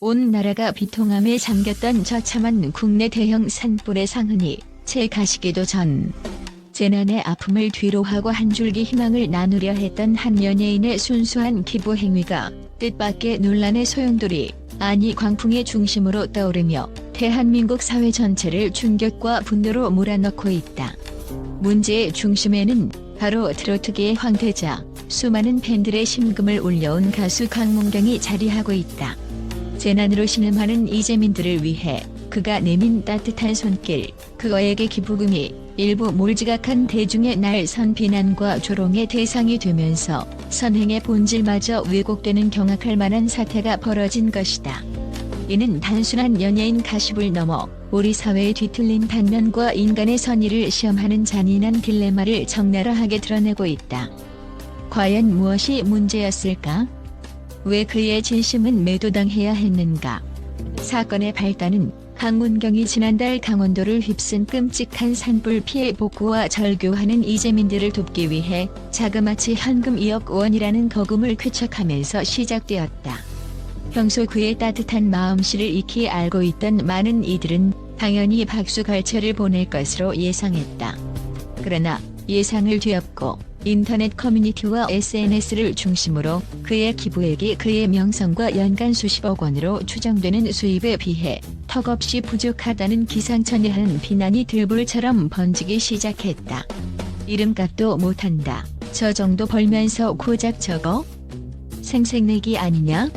온 나라가 비통함에 잠겼던 처참한 국내 대형 산불의 상흔이 채 가시기도 전 재난의 아픔을 뒤로하고 한 줄기 희망을 나누려 했던 한 연예인의 순수한 기부 행위가 뜻밖의 논란의 소용돌이 아니 광풍의 중심으로 떠오르며 대한민국 사회 전체를 충격과 분노로 몰아넣고 있다. 문제의 중심에는 바로 트로트계의 황태자, 수많은 팬들의 심금을 울려온 가수 강문경이 자리하고 있다. 재난으로 신음하는 이재민들을 위해 그가 내민 따뜻한 손길, 그어에게 기부금이 일부 몰지각한 대중의 날선 비난과 조롱의 대상이 되면서 선행의 본질마저 왜곡되는 경악할 만한 사태가 벌어진 것이다. 이는 단순한 연예인 가십을 넘어 우리 사회의 뒤틀린 단면과 인간의 선의를 시험하는 잔인한 딜레마를 적나라하게 드러내고 있다. 과연 무엇이 문제였을까? 왜 그의 진심은 매도당해야 했는가? 사건의 발단은 강문경이 지난달 강원도를 휩쓴 끔찍한 산불 피해 복구와 절규하는 이재민들을 돕기 위해 자그마치 현금 2억 원이라는 거금을 쾌척하면서 시작되었다. 평소 그의 따뜻한 마음씨를 익히 알고 있던 많은 이들은 당연히 박수갈채를 보낼 것으로 예상했다. 그러나 예상을 뒤엎고 인터넷 커뮤니티와 SNS를 중심으로 그의 기부액이 그의 명성과 연간 수십억 원으로 추정되는 수입에 비해 턱없이 부족하다는 기상천외한 비난이 들불처럼 번지기 시작했다. 이름값도 못한다. 저 정도 벌면서 고작 저거? 생색내기 아니냐?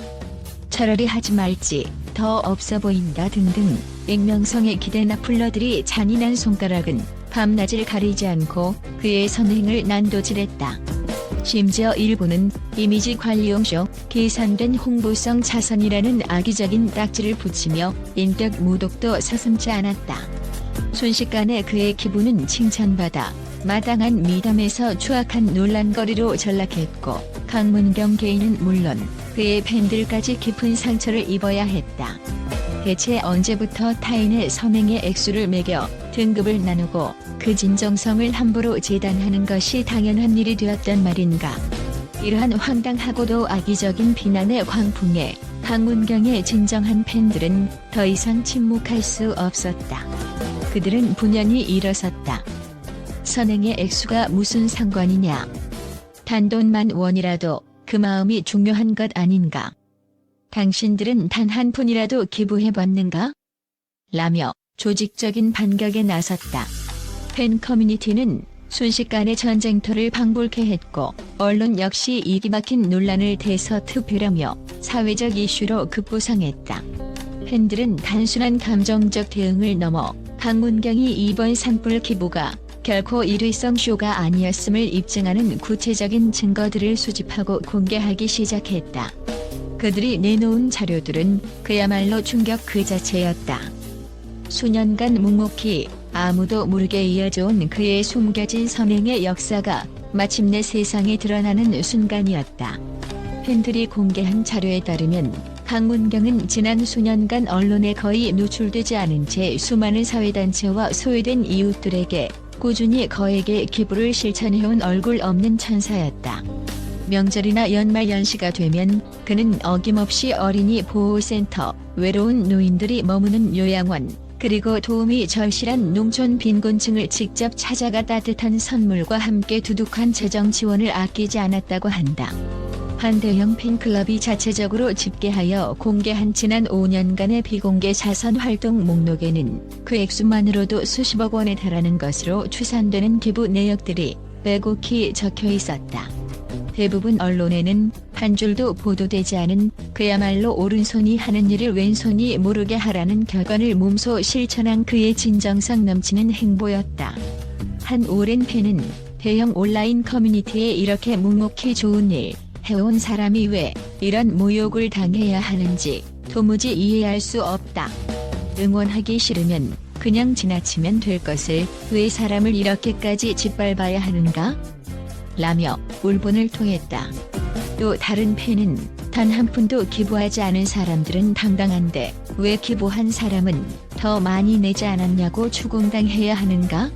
차라리 하지 말지, 더 없어 보인다 등등 익명성에 기댄 악플러들이 잔인한 손가락은 밤낮을 가리지 않고 그의 선행을 난도질했다. 심지어 일부는 이미지 관리용쇼, 계산된 홍보성 자선이라는 악의적인 딱지를 붙이며 인격 모독도 서슴지 않았다. 순식간에 그의 기부는 칭찬받아 마땅한 미담에서 추악한 논란거리로 전락했고 강문경 개인은 물론 그의 팬들까지 깊은 상처를 입어야 했다. 대체 언제부터 타인의 선행의 액수를 매겨 등급을 나누고 그 진정성을 함부로 재단하는 것이 당연한 일이 되었단 말인가. 이러한 황당하고도 악의적인 비난의 광풍에 강문경의 진정한 팬들은 더 이상 침묵할 수 없었다. 그들은 분연히 일어섰다. 선행의 액수가 무슨 상관이냐. 단돈만 원이라도 그 마음이 중요한 것 아닌가. 당신들은 단 한 푼이라도 기부해봤는가? 라며 조직적인 반격에 나섰다. 팬 커뮤니티는 순식간에 전쟁터를 방불케 했고 언론 역시 이기막힌 논란을 대서특별하며 사회적 이슈로 급부상했다. 팬들은 단순한 감정적 대응을 넘어 강문경이 이번 산불 기부가 결코 일회성 쇼가 아니었음을 입증하는 구체적인 증거들을 수집하고 공개하기 시작했다. 그들이 내놓은 자료들은 그야말로 충격 그 자체였다. 수년간 묵묵히 아무도 모르게 이어져온 그의 숨겨진 선행의 역사가 마침내 세상에 드러나는 순간이었다. 팬들이 공개한 자료에 따르면 강문경은 지난 수년간 언론에 거의 노출되지 않은 채 수많은 사회단체와 소외된 이웃들에게 꾸준히 거액의 기부를 실천해온 얼굴 없는 천사였다. 명절이나 연말연시가 되면 그는 어김없이 어린이 보호센터, 외로운 노인들이 머무는 요양원, 그리고 도움이 절실한 농촌 빈곤층을 직접 찾아가 따뜻한 선물과 함께 두둑한 재정 지원을 아끼지 않았다고 한다. 한 대형 팬클럽이 자체적으로 집계하여 공개한 지난 5년간의 비공개 자선 활동 목록에는 그 액수만으로도 수십억 원에 달하는 것으로 추산되는 기부 내역들이 빼곡히 적혀 있었다. 대부분 언론에는 한 줄도 보도되지 않은 그야말로 오른손이 하는 일을 왼손이 모르게 하라는 격언을 몸소 실천한 그의 진정성 넘치는 행보였다. 한 오랜 팬은 대형 온라인 커뮤니티에 이렇게 묵묵히 좋은 일 해온 사람이 왜 이런 모욕을 당해야 하는지 도무지 이해할 수 없다. 응원하기 싫으면 그냥 지나치면 될 것을 왜 사람을 이렇게까지 짓밟아야 하는가? 라며 울분을 토했다. 또 다른 팬은 단 한 푼도 기부하지 않은 사람들은 당당한데 왜 기부한 사람은 더 많이 내지 않았냐고 추궁당해야 하는가?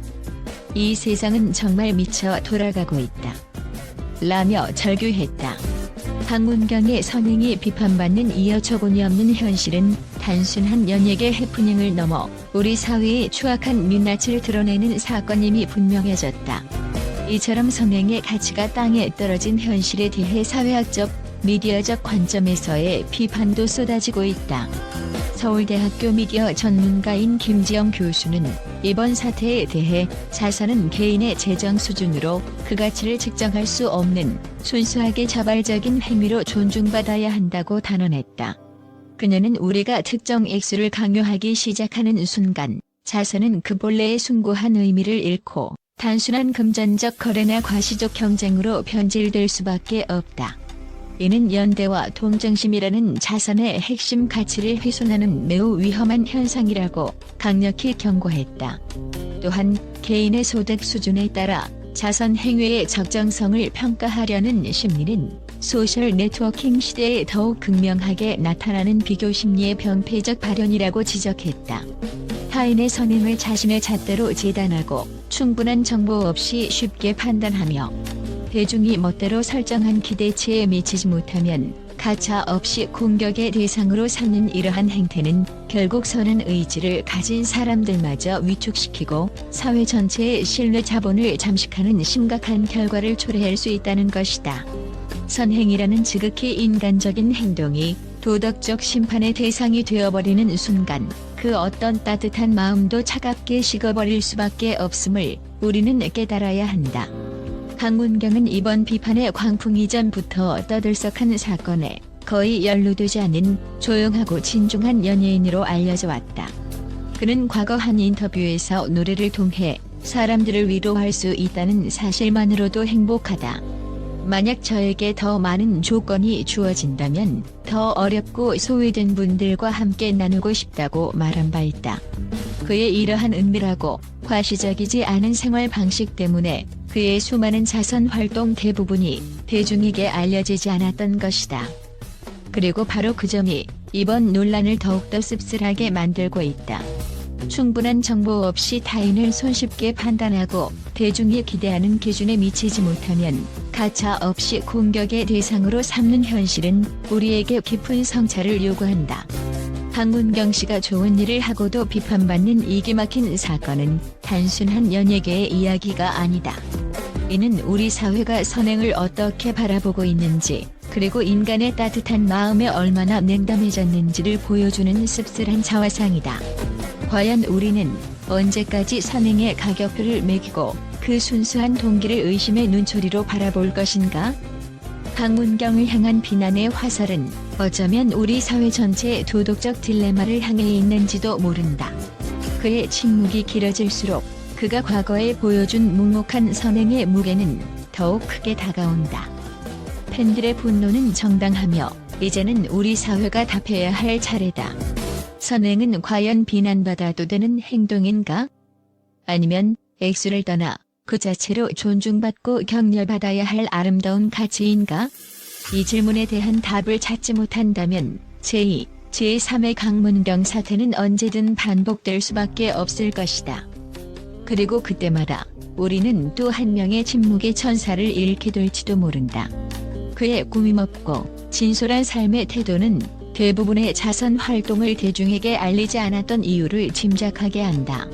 이 세상은 정말 미쳐 돌아가고 있다. 라며 절규했다. 박문경의 선행이 비판받는 이 어처구니없는 현실은 단순한 연예계 해프닝을 넘어 우리 사회의 추악한 민낯을 드러내는 사건임이 분명해졌다. 이처럼 선행의 가치가 땅에 떨어진 현실에 대해 사회학적, 미디어적 관점에서의 비판도 쏟아지고 있다. 서울대학교 미디어 전문가인 김지영 교수는 이번 사태에 대해 자선은 개인의 재정 수준으로 그 가치를 측정할 수 없는 순수하게 자발적인 행위로 존중받아야 한다고 단언했다. 그녀는 우리가 특정 액수를 강요하기 시작하는 순간 자선은 그 본래의 숭고한 의미를 잃고 단순한 금전적 거래나 과시적 경쟁으로 변질될 수밖에 없다. 이는 연대와 동정심이라는 자선의 핵심 가치를 훼손하는 매우 위험한 현상이라고 강력히 경고했다. 또한 개인의 소득 수준에 따라 자선 행위의 적정성을 평가하려는 심리는 소셜 네트워킹 시대에 더욱 극명하게 나타나는 비교 심리의 병폐적 발현이라고 지적했다. 타인의 선행을 자신의 잣대로 재단하고 충분한 정보 없이 쉽게 판단하며 대중이 멋대로 설정한 기대치에 미치지 못하면 가차 없이 공격의 대상으로 삼는 이러한 행태는 결국 선한 의지를 가진 사람들마저 위축시키고 사회 전체의 신뢰 자본을 잠식하는 심각한 결과를 초래할 수 있다는 것이다. 선행이라는 지극히 인간적인 행동이 도덕적 심판의 대상이 되어버리는 순간 그 어떤 따뜻한 마음도 차갑게 식어버릴 수밖에 없음을 우리는 깨달아야 한다. 박문경은 이번 비판의 광풍 이전부터 떠들썩한 사건에 거의 연루되지 않은 조용하고 진중한 연예인으로 알려져 왔다. 그는 과거 한 인터뷰에서 노래를 통해 사람들을 위로할 수 있다는 사실만으로도 행복하다. 만약 저에게 더 많은 조건이 주어진다면 더 어렵고 소외된 분들과 함께 나누고 싶다고 말한 바 있다. 그의 이러한 은밀하고 과시적이지 않은 생활 방식 때문에 그의 수많은 자선 활동 대부분이 대중에게 알려지지 않았던 것이다. 그리고 바로 그 점이 이번 논란을 더욱더 씁쓸하게 만들고 있다. 충분한 정보 없이 타인을 손쉽게 판단하고 대중이 기대하는 기준에 미치지 못하면 가차 없이 공격의 대상으로 삼는 현실은 우리에게 깊은 성찰을 요구한다. 박문경 씨가 좋은 일을 하고도 비판받는 이기 막힌 사건은 단순한 연예계의 이야기가 아니다. 이는 우리 사회가 선행을 어떻게 바라보고 있는지, 그리고 인간의 따뜻한 마음에 얼마나 냉담해졌는지를 보여주는 씁쓸한 자화상이다. 과연 우리는 언제까지 선행의 가격표를 매기고 그 순수한 동기를 의심의 눈초리로 바라볼 것인가? 박문경을 향한 비난의 화살은 어쩌면 우리 사회 전체의 도덕적 딜레마를 향해 있는지도 모른다. 그의 침묵이 길어질수록 그가 과거에 보여준 묵묵한 선행의 무게는 더욱 크게 다가온다. 팬들의 분노는 정당하며 이제는 우리 사회가 답해야 할 차례다. 선행은 과연 비난받아도 되는 행동인가? 아니면 액수를 떠나 그 자체로 존중받고 격려받아야 할 아름다운 가치인가? 이 질문에 대한 답을 찾지 못한다면 제2, 제3의 박문경 사태는 언제든 반복될 수밖에 없을 것이다. 그리고 그때마다 우리는 또 한 명의 침묵의 천사를 잃게 될지도 모른다. 그의 꾸밈없고 진솔한 삶의 태도는 대부분의 자선 활동을 대중에게 알리지 않았던 이유를 짐작하게 한다.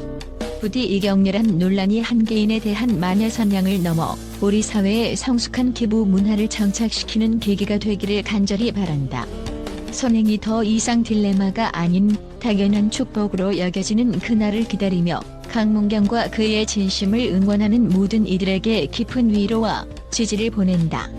부디 이 격렬한 논란이 한 개인에 대한 마녀 사냥을 넘어 우리 사회의 성숙한 기부 문화를 정착시키는 계기가 되기를 간절히 바란다. 선행이 더 이상 딜레마가 아닌 당연한 축복으로 여겨지는 그날을 기다리며 박문경과 그의 진심을 응원하는 모든 이들에게 깊은 위로와 지지를 보낸다.